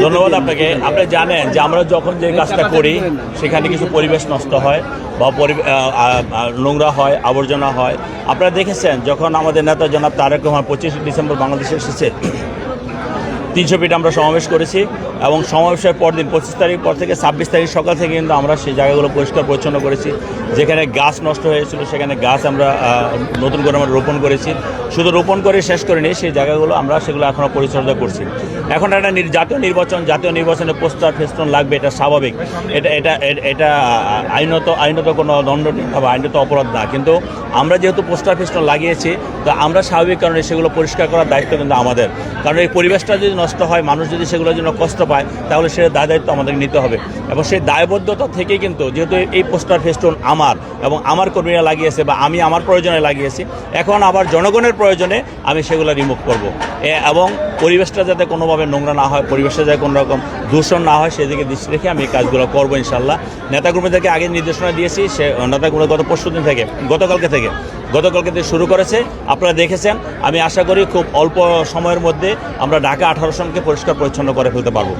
ধন্যবাদ আপনাকে। আপনি জানেন যে আমরা যখন যে কাজটা করি সেখানে কিছু পরিবেশ নষ্ট হয় বা নোংরা হয়, আবর্জনা হয়। আপনারা দেখেছেন যখন আমাদের নেতা জনাব তারেক রহমান 25 ডিসেম্বর বাংলাদেশে এসেছে, 300 ফিট আমরা সমাবেশ করেছি এবং সমাবেশের পরদিন 25 তারিখ পর থেকে 26 তারিখ সকাল থেকে কিন্তু আমরা সেই জায়গাগুলো পরিষ্কার পরিচ্ছন্ন করেছি। যেখানে গাছ নষ্ট হয়েছিল সেখানে গাছ আমরা নতুন করে আমরা রোপণ করেছি। শুধু রোপণ করে শেষ করিনি, সেই জায়গাগুলো আমরা সেগুলো এখনও পরিচর্যা করছি। এখন একটা জাতীয় নির্বাচনে পোস্টার ফেস্টুন লাগবে, এটা স্বাভাবিক। এটা আইনত কোনো দণ্ডনীয় বা আইনত অপরাধ না। কিন্তু আমরা যেহেতু পোস্টার ফেস্টুন লাগিয়েছি, তো আমরা স্বাভাবিক কারণে সেগুলো পরিষ্কার করার দায়িত্ব কিন্তু আমাদের। কারণ এই পরিবেশটা যদি নষ্ট হয়, মানুষ যদি সেগুলোর জন্য কষ্ট পায়, তাহলে সে দায়িত্ব আমাদেরকে নিতে হবে। এবং সেই দায়বদ্ধতা থেকেই কিন্তু যেহেতু এই পোস্টার ফেস্টুন আমার এবং আমার কর্মীরা লাগিয়েছে বা আমি আমার প্রয়োজনে লাগিয়েছি, এখন আবার জনগণের প্রয়োজনে আমি সেগুলো রিমুভ করব। এবং পরিবেশটা যাতে কোনোভাবে নোংরা না হয়, পরিবেশটা যাতে কোনো রকম দূষণ না হয়, সেদিকে দৃষ্টি রেখে আমি এই কাজগুলো করবো ইনশাল্লাহ। নেতাকর্মীদেরকে আগে নির্দেশনা দিয়েছি, সে নেতাকর্মী গতকালকে থেকে শুরু করেছে। আপনারা দেখেছেন। আমি আশা করি খুব অল্প সময়ের মধ্যে আমরা ঢাকা 18 সনকে পরিষ্কার পরিচ্ছন্ন করে ফেলতে পারবো।